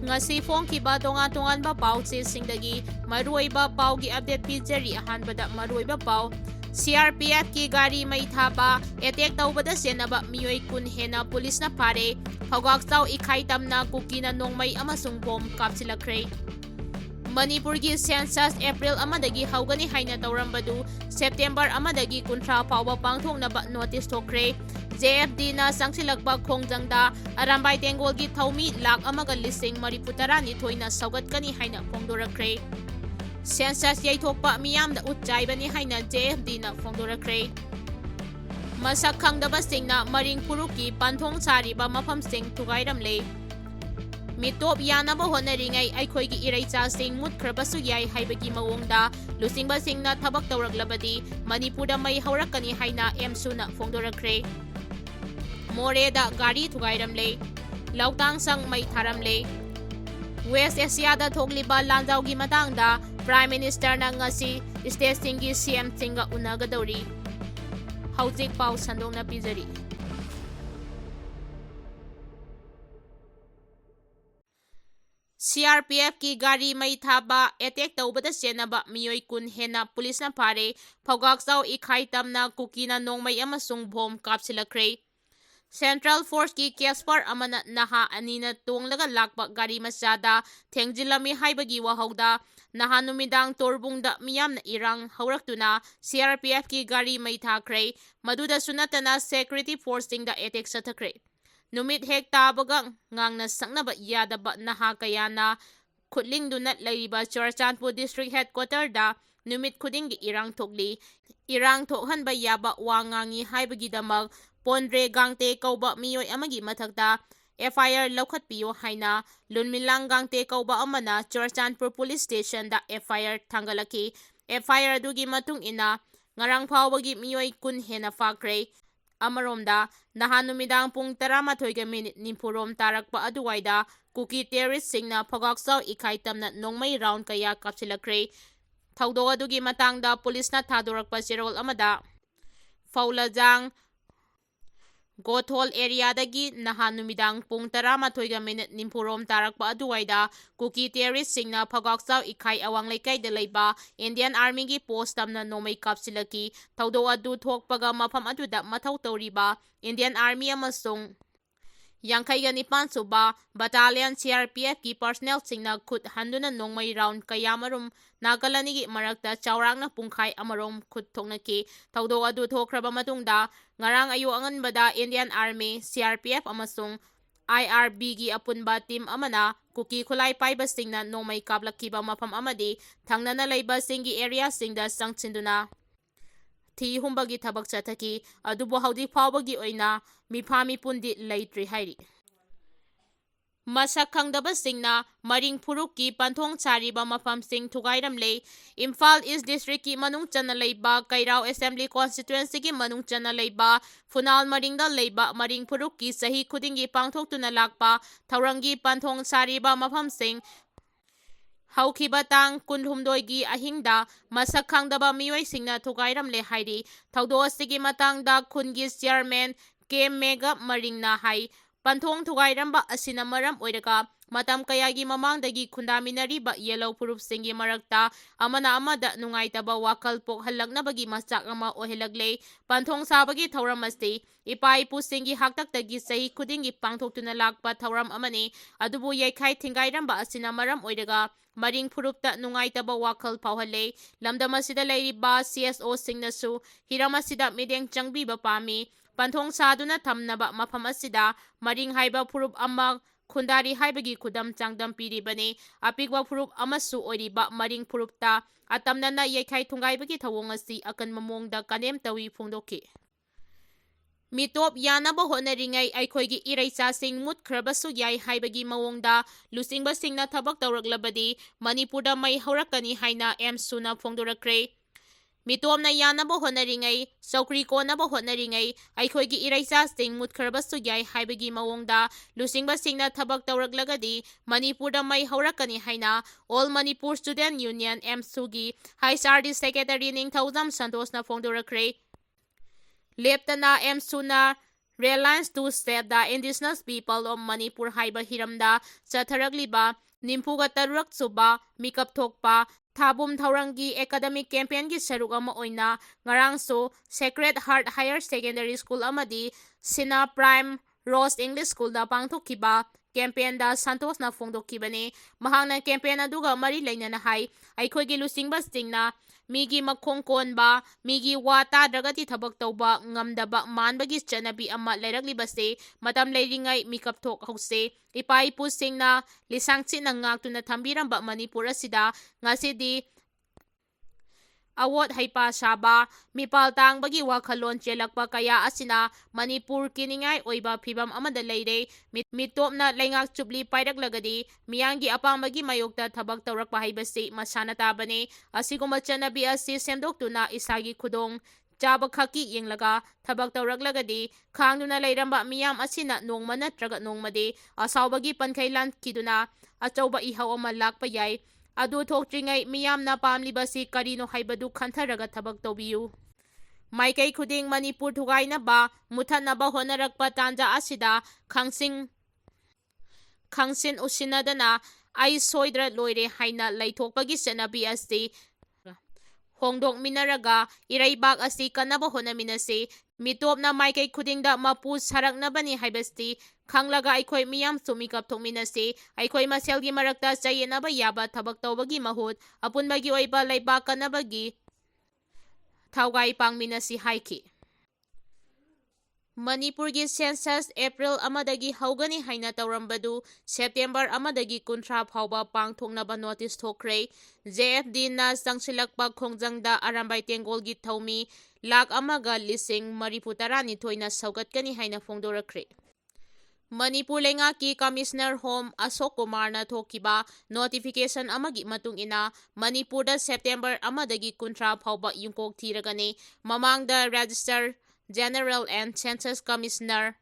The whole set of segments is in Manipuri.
Ngasi fongkiba tongan-tonganba pausisingdagi maruoiba paugi update pizeri ahanbada maruoiba pau CRPF ki gari Mei Thaba attack tawbada senaba miyoi kun hena police na pare Sougatkani Haikhre Kuki na Nongmei amasung bom Kaptharkkhre Manipur gi census April amadagi haugani haina tawrambadu September amadagi kuntra pauba pangthongnaba notice thokre JFD na sangsilakpa khongjangda arambai tengol gi thaumi lakh amaga lising mariputara ni thoina Sougatkani haina phongdorakre census yaithokpa miyamda utchaibani haina JFD na phongdorakre masak khangdaba singna maring puruki panthong chariba mafamsing thugairamle mitop yanaba honaringai aikhoigi iraicha sing mutkhrabasu yai haibagi mawongda lusingba singna thabak tawraklabadi Manipurda mai haurakani haina emsuna phongdorakre Moreda Gari Thugairamle Lautang sang Mei Tharamle West Asia da thogliba lanjau gi matangda Prime Minister na ngasi state singi CM singa unagadori Haujik pau sandong na pizari CRPF ki gari Mei Thaba attack tawbada senaba miyoi kun hena police na pare Sougatkani Haikhre Kuki na Nongmei amasung bom Kaptharkkhre Central Force ki Caspar amana naha anina tonglaga lakpa gari machada thengjilami haibagi wahauda naha numidang torbungda miyamna irang hauraktuna CRPF ki gari Mei Tharamle maduda sunatana security force singda attack sathakre numit hek tabaga ngangna saknaba yadaba naha kayana khutlingduna laiba Churachandpur district headquarter da numit khudingi irang thokli irang thokhanba yaba wangangi haibagi damag Pondre gangte kauba miyoi amagi mathakta FIR laukhatpiyo haina lunmilang gangte kauba amana Churachandpur police station da FIR thangalaki FIR dugi matung ina ngarang phawbagi miyoi kun hena fakre amaromda nahanumidang pung 13 nimpurom tarakpa aduwaida Kuki terrorist singna Sougatkani Haikhre na Nongmei round kaya Kaptharkkhre thawdo adugi matangda police na thadorakpa chirol amada Faulajang Gothol area dagi naha numidang pung 13 nimpurom tarakpa aduwaida Kuki terrorist singna Sougatkani Haikhre awang laikai da leiba Indian Army gi post tamna Nongmei Kaptharkkhre thawdo adu thokpaga mafam aduda mathau tawriba Indian Army amasung Yangkhaiga nipan suba battalion CRPF ki personnel singna khut handuna Nongmei round kayamarum Nagalani gi marakta chawrangna pungkhai amarom khut thoknaki thawdo adu thokraba matungda ngarang ayu anganbada Indian Army CRPF amasung IRB gi apunba team amana Kuki khulai paiba singna Nongmei kaplakkiba mafam amadi thangnana leiba singi area singda sangchinduna thi humbagi thabak chathaki adubo haudi phawbagi oina mifami pundi leitri hairi masak khangdaba singna maring phuruki panthong chariba mafam sing thugairamle Imphal East District ki manung chana leiba Kairao Assembly Constituency ki manung chana leiba Funal Maringda leiba maring phuruki sahi khudingi pangthoktuna lakpa thaurangi panthong chariba mafam sing Haukiba tang kunhumdoi gi ahingda masak khangdaba miyoi singna thugairamle hairi thawdo asigi matangda khungi chairman K Mega Maringna hai panthong thugairamba asina maram oiraga matam kayagi mamangdagi khundaminariba yellow purup singi marakta amana amada nungaitaba wakal pokhalaknabagi masak ama ohelagle panthong sabagi thauramasti ipai pu singi haktaktagi sahi khudingi pangthoktuna lakpa thauram amani adubu yaikhai thingairamba asina maram oiraga maring phurupta nungaitaba wakal phawhale lamdamasida leiriba CSO singnasu hiramasida mideng changbiba pami panthong saduna thamnaba mafam asida maring haiba phurup ama khundari haibagi khudam changdam piribani apigwa phurup amasu oiriba maring phurupta atamnana yaikhai thungaibagi thawong asi akan mamongda kanem tawi phungdoki mitop yanaba honaringai aikhoigi iraicha sing mutkhrabasu yai haibagi mawongda lusingba singna thabak tawraklabadi Manipurda mai haurakani haina emsuna phongdorakre mitomna yanaba honaringai saukri konaba honaringai aikhoigi iraicha sing mutkhrabasu yai haibagi mawongda lusingba singna thabak tawraklagadi Manipurda mai haurakani haina All Manipur Student Union MSUgi HSRD Secretary Ningthaujam Santosna phongdorakre Leptana M. Suna Reliance to save the indigenous people of Manipur haiba hiramda chatharagliba nimpuga tarurak suba mikap thokpa Thabum Thaurangi academic campaign gi saruk ama oina ngarangso Sacred Heart Higher Secondary School amadi Sina Prime Rose English School da pangthokkiba campaign da Santos na phongdokkibani mahangna campaign aduga mari leinana hai aikhoigi lusingba stingna migi makhong konba migi wa tadragati thabak tawba ngamdaba manbagi chanabi ama leiraglibase matam leiringai mikap thok hause ipa ipusingna lisangchi na ngaktuna thambiramba Manipur asida ngasidi award haipa saba mipal tangbagi wakhalon chelakpa kaya asina Manipur kiningai oiba phibam amada leire mitopna leingak chupli pairaglagadi miyangi apambagi mayokta thabak tawrakpa haibase masana tabane asiguma chanabi asi semdoktuna isagi khudong chaba khaki yenglaga thabak tawraglagadi khangduna leiramba miyam asina nongma natraga nongmade asawbagi pankhailan kiduna achauba ihaw ama lakpa yai adu thoktringay miyamna pamlibasi karino haibadu khantharaga thabak tawbiyu Meitei khuding Manipur thugainaba muthanaba honarakpa tanja asida khangsin usinadana ai soidra loire haina laithokpagi senabi asi hongdok minaraga iraibak asi kanaba honaminase mitopna Meitei khudingda mapu saraknabani haibasti Kangla aikoi miyam sumikap thokminase aikoi maselgi marakta chayenaba yaba thabak tawbagi mahut apunbagi oiba laiba kanabagi thaugai pangminasi haiki Manipurgi census April amadagi haugani haina tawrambadu September amadagi kunthra phauba pangthoknaba notice thokre JFD na sangsilakpa khongjangda arambai tengolgi thaumi lakh amaga lising mariputarani thoina Sougatkani haina phongdorakre Manipur Lengaki Commissioner Home Asok Kumar na thokiba notification amagi matung ina Manipur da September amadagi kunthra phauba yungkok thiragani mamangda Register General and Census Commissioner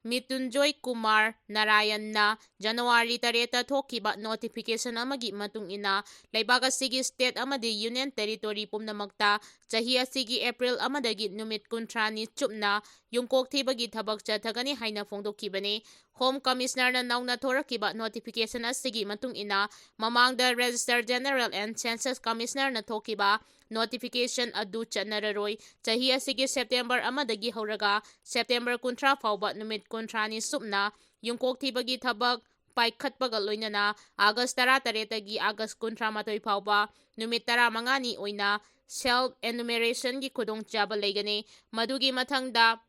Mitunjoy Kumar Narayan na January 3 thokiba notification amagi matung ina laibak asigi state amadi union territory pumnamakta chahi asigi April amadagi numit kuntrani chupna yungkok thibagi thabak chathagani haina phongdokkibani Home Commissioner na nauna thorakiba notification asigi matung ina mamangda Register General and Census Commissioner na thokiba notification adu chanararoi chahi asigi September amadagi hauraga September kunthra phauba numit kuntrani supna yungkok thibagi thabak paikhatpaga loinana August 13 gi August kunthra matoi phauba numit 15 ni oina self enumeration gi khudongchaba leigani madugi mathangda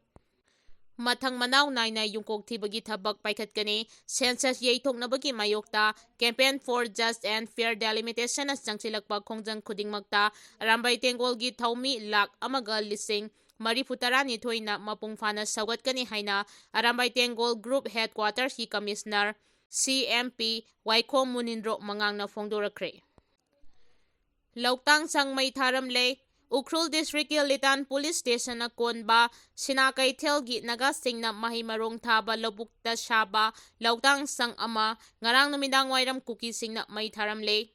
mathang manaw naina yungkok thibagi thabak paikhatkani census yeithoknabagi mayokta campaign for just and fair delimitation as changsilakpa khongjang khudingmakta arambai tengolgi thaumi lakh amaga lising mariputarani thoina mapung phana Sougatkani haina arambai tengol group headquarters ki commissioner CMP Waikho Munindro mangangna phongdorakre Lautang sang Mei Tharamle Ukhrul District Litan Police Station na konba sinakai thelgi naga singna mahimarong thaba lobukta shaba lautang sang ama ngarang numidang wairam Kuki Singna Mei Tharamle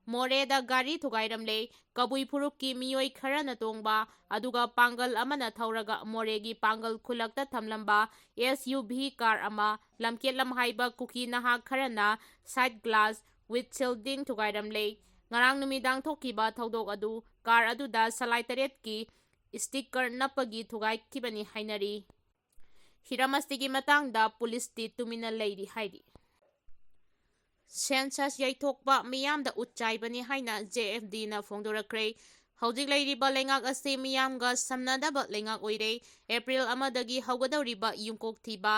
Moreda Gari Thugairamle Kabui Purukki miyoi khara na tongba aduga pangal amana thauraga moregi pangal khulakta thamlamba SUV car ama lamkelam haiba Kuki naha kharana side glass with shielding Thugairamle ngarang numidang thokiba thodok adu car aduda salai taret ki sticker napagi thugai kibani hainari hiramastigi matangda police ti tumina leiri hairi census yaithokpa miyamda utchaibani haina JFD na phongdorakre hojik leiriba lengak ase miyamga samnadaba lengak oire April amadagi haugadawriba yungkok thiba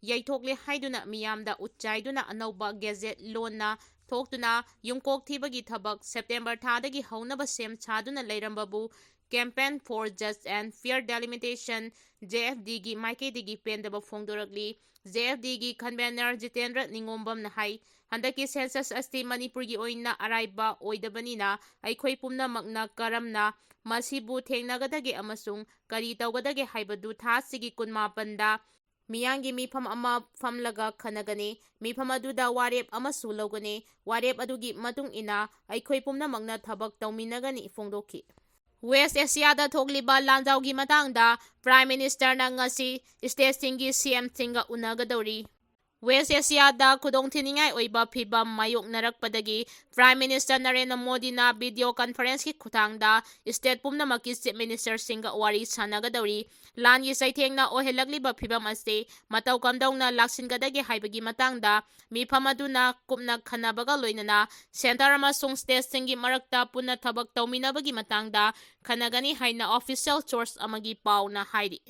yaithokle haiduna miyamda utchaiduna anauba gazette lona thoktuna yungkok thibagi thabak September thadagi haunaba sem chaduna leirambabu campaign for just and fair delimitation JFD gi maikeidigi pendaba phongdorakli JFD gi convener Jitendra Ningombam na hai handaki census asti Manipur gi oina araiba oidabanina aikhoi pumnamakna karamna masibu thengnagadagi amasung kari tawgadagi haibadu thasigi 18 da miyangi mifam ama famlaga khanagani mifam aduda warep amasu logani warep adugi matung ina aikhoi pumnamakna thabak tawminagani phongdokhi West Asiada thokliba lanjaugi matangda Prime Minister na ngasi statesinggi CM-singga unagadori. West Asiada khudongthiningai oiba phibam mayoknarakpadagi Prime Minister Narendra Modi na video conference ki khutangda state pumnamakki chief minister singga wari sanagadori. Langi saithengna ohelagliba phibam ase matau kamdongna laksingadagi haibagi matangda mifam aduna kupna khanabaga loinana center amasung state singgi marakta punna thabak tauminabagi matangda khanagani haina official source amagi pau na hairi.